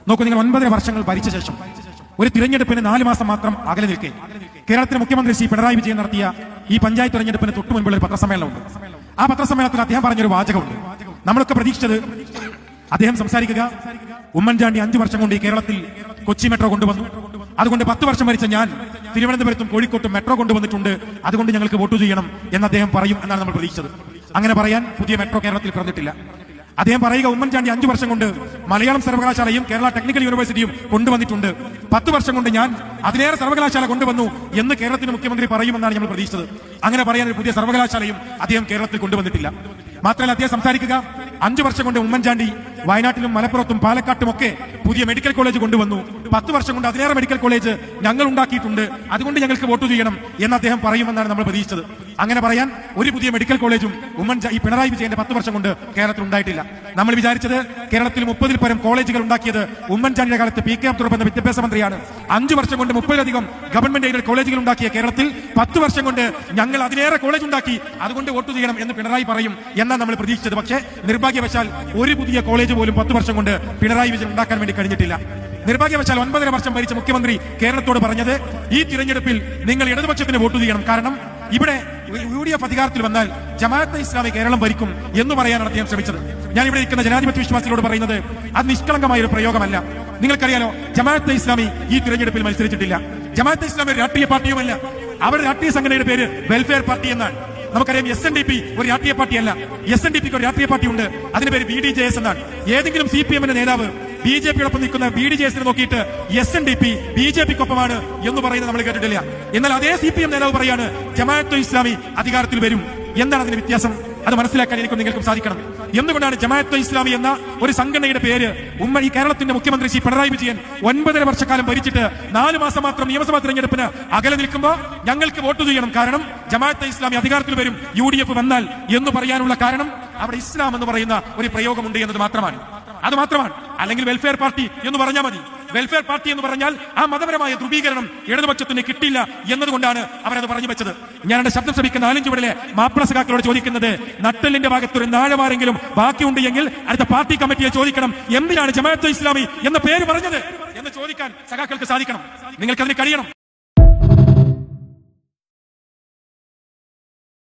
നോക്കൂ, നിങ്ങൾ 9 വർഷങ്ങൾ ഭരിച്ച ശേഷം ഒരു തിരഞ്ഞെടുപ്പിന് 4 മാസം മാത്രം അകലെ നിൽക്കെ കേരളത്തിലെ മുഖ്യമന്ത്രി ശ്രീ പിണറായി വിജയൻ നടത്തിയ ഈ പഞ്ചായത്ത് തിരഞ്ഞെടുപ്പിന് തൊട്ടു മുൻപുള്ള ഒരു പത്രസമ്മേളനമുണ്ട്. ആ പത്രസമ്മേളനത്തിൽ അദ്ദേഹം പറഞ്ഞൊരു വാചകമുണ്ട്. നമ്മളൊക്കെ പ്രതീക്ഷിച്ചത് അദ്ദേഹം സംസാരിക്കുക, ഉമ്മൻചാണ്ടി 5 വർഷം കൊണ്ട് ഈ കേരളത്തിൽ കൊച്ചി മെട്രോ കൊണ്ടുവന്നു, അതുകൊണ്ട് 10 വർഷം ഭരിച്ച ഞാൻ തിരുവനന്തപുരത്തും കോഴിക്കോട്ടും മെട്രോ കൊണ്ടുവന്നിട്ടുണ്ട്, അതുകൊണ്ട് ഞങ്ങൾക്ക് വോട്ട് ചെയ്യണം എന്ന് അദ്ദേഹം പറയും എന്നാണ് നമ്മൾ പ്രതീക്ഷിച്ചത്. അങ്ങനെ പറയാൻ പുതിയ മെട്രോ കേരളത്തിൽ പിറന്നിട്ടില്ല. അദ്ദേഹം പറയുക, ഉമ്മൻചാണ്ടി 5 വർഷം കൊണ്ട് മലയാളം സർവകലാശാലയും കേരള ടെക്നിക്കൽ യൂണിവേഴ്സിറ്റിയും കൊണ്ടുവന്നിട്ടുണ്ട്, 10 വർഷം കൊണ്ട് ഞാൻ അതിലേറെ സർവകലാശാല കൊണ്ടുവന്നു എന്ന് കേരളത്തിന്റെ മുഖ്യമന്ത്രി പറയുമെന്നാണ് നമ്മൾ പ്രതീക്ഷിച്ചത്. അങ്ങനെ പറയാൻ ഒരു പുതിയ സർവകലാശാലയും അദ്ദേഹം കേരളത്തിൽ കൊണ്ടുവന്നിട്ടില്ല. മാത്രമല്ല, അദ്ദേഹം സംസാരിക്കുക, 5 വർഷം കൊണ്ട് ഉമ്മൻചാണ്ടി വയനാട്ടിലും മലപ്പുറത്തും പാലക്കാട്ടും ഒക്കെ പുതിയ മെഡിക്കൽ കോളേജ് കൊണ്ടുവന്നു, 10 വർഷം കൊണ്ട് അതിലേറെ മെഡിക്കൽ കോളേജ് ഞങ്ങൾ ഉണ്ടാക്കിയിട്ടുണ്ട്, അതുകൊണ്ട് ഞങ്ങൾക്ക് വോട്ട് ചെയ്യണം എന്ന് അദ്ദേഹം പറയുമെന്നാണ് നമ്മൾ പ്രതീക്ഷിച്ചത്. അങ്ങനെ പറയാൻ ഒരു പുതിയ മെഡിക്കൽ കോളേജും ഈ പിണറായി വിജയന്റെ 10 വർഷം കൊണ്ട് കേരളത്തിൽ ഉണ്ടായിട്ടില്ല. നമ്മൾ വിചാരിച്ചത് കേരളത്തിൽ 30-ൽ പരം കോളേജുകൾ ഉണ്ടാക്കിയത് ഉമ്മൻചാണ്ടിയുടെ കാലത്ത് പി കെ അബ്ദുറഹ്മാൻ എന്ന വിദ്യാഭ്യാസ മന്ത്രിയാണ്. 5 വർഷം കൊണ്ട് 30-ലധികം ഗവൺമെന്റ് എയ്ഡഡ് കോളേജുകൾ ഉണ്ടാക്കിയ കേരളത്തിൽ 10 വർഷം കൊണ്ട് ഞങ്ങൾ അതിലേറെ കോളേജ് ഉണ്ടാക്കി, അതുകൊണ്ട് വോട്ട് ചെയ്യണം എന്ന് പിണറായി പറയും എന്നാണ് നമ്മൾ പ്രതീക്ഷിച്ചത്. പക്ഷേ നിർഭാഗ്യവശാൽ ഒരു പുതിയ കോളേജ് പോലും 10 വർഷം കൊണ്ട് പിണറായി വിജയൻ ഉണ്ടാക്കാൻ വേണ്ടി കഴിഞ്ഞിട്ടില്ല. നിർഭാഗ്യവശാൽ 9.5 വർഷം ഭരിച്ച മുഖ്യമന്ത്രി കേരളത്തോട് പറഞ്ഞത്, ഈ തിരഞ്ഞെടുപ്പിൽ നിങ്ങൾ ഇടതുപക്ഷത്തിന് വോട്ട് ചെയ്യണം, കാരണം ഇവിടെ UDF അധികാരത്തിൽ വന്നാൽ ജമാഅത്തെ ഇസ്ലാമി കേരളം ഭരിക്കും എന്ന് പറയാനാണ് അദ്ദേഹം ശ്രമിച്ചത്. ഞാൻ ഇവിടെ ഇരിക്കുന്ന ജനാധിപത്യ വിശ്വാസികളോട് പറയുന്നത്, അത് നിഷ്കളങ്കമായ ഒരു പ്രയോഗമല്ല. നിങ്ങൾക്കറിയാലോ, ജമാഅത്തെ ഇസ്ലാമി ഈ തിരഞ്ഞെടുപ്പിൽ മത്സരിച്ചിട്ടില്ല. ജമാഅത്തെ ഇസ്ലാമി ഒരു രാഷ്ട്രീയ പാർട്ടിയുമല്ല. അവരുടെ രാഷ്ട്രീയ സംഘടനയുടെ പേര് വെൽഫെയർ പാർട്ടി എന്നാണ്. നമുക്കറിയാം, SNDP ഒരു രാഷ്ട്രീയ പാർട്ടിയല്ല. SNDPക്ക് ഒരു രാഷ്ട്രീയ പാർട്ടിയുണ്ട്, അതിന്റെ പേര് BDJS എന്നാണ്. ഏതെങ്കിലും CPM-ന്റെ നേതാവ് BJP-യോടൊപ്പം നിൽക്കുന്ന BDJS-നെ നോക്കിയിട്ട് SNDP BJP-ക്കൊപ്പമാണ് എന്ന് പറയുന്നത് നമ്മൾ കേട്ടിട്ടില്ല. എന്നാൽ അതേ CPM നേതാവ് പറയാണ്, ജമാഅത്തെ ഇസ്ലാമി അധികാരത്തിൽ വരും. എന്താണ് അതിന്റെ വ്യത്യാസം? അത് മനസ്സിലാക്കാൻ എനിക്കും നിങ്ങൾക്കും സാധിക്കണം. എന്തുകൊണ്ടാണ് ജമാഅത്തെ ഇസ്ലാമി എന്ന ഒരു സംഘടനയുടെ പേര് ഈ കേരളത്തിന്റെ മുഖ്യമന്ത്രി ശ്രീ പിണറായി വിജയൻ 9.5 വർഷക്കാലം ഭരിച്ചിട്ട് 4 മാസം മാത്രം നിയമസഭാ തെരഞ്ഞെടുപ്പിന് അകലെ നിൽക്കുമ്പോൾ ഞങ്ങൾക്ക് വോട്ട് ചെയ്യണം, കാരണം ജമാഅത്തെ ഇസ്ലാമി അധികാരത്തിൽ വരും, UDF വന്നാൽ എന്ന് പറയാനുള്ള കാരണം അവിടെ ഇസ്ലാം എന്ന് പറയുന്ന ഒരു പ്രയോഗമുണ്ട് എന്നത് മാത്രമാണ്. അത് മാത്രമാണ്. അല്ലെങ്കിൽ വെൽഫെയർ പാർട്ടി എന്ന് പറഞ്ഞാൽ മതി. വെൽഫെയർ പാർട്ടി എന്ന് പറഞ്ഞാൽ ആ മതപരമായ ധ്രുവീകരണം ഇടതുപക്ഷത്തിന് കിട്ടില്ല എന്നതുകൊണ്ടാണ് അവരത് പറഞ്ഞു വെച്ചത്. ഞാൻ എന്റെ ശബ്ദം ശ്രമിക്കുന്ന 4 ചുവടിലെ മാപ്പിള സഖാക്കളോട് ചോദിക്കുന്നത്, നട്ടലിന്റെ ഭാഗത്തൊരു നാഴമാരെങ്കിലും ബാക്കിയുണ്ട് എങ്കിൽ അടുത്ത പാർട്ടി കമ്മിറ്റിയെ ചോദിക്കണം, എന്തിനാണ് ജമാഅത്തെ ഇസ്ലാമി എന്ന പേര് പറഞ്ഞത് എന്ന് ചോദിക്കാൻ സഖാക്കൾക്ക് സാധിക്കണം. നിങ്ങൾക്കതിന് കഴിയണം.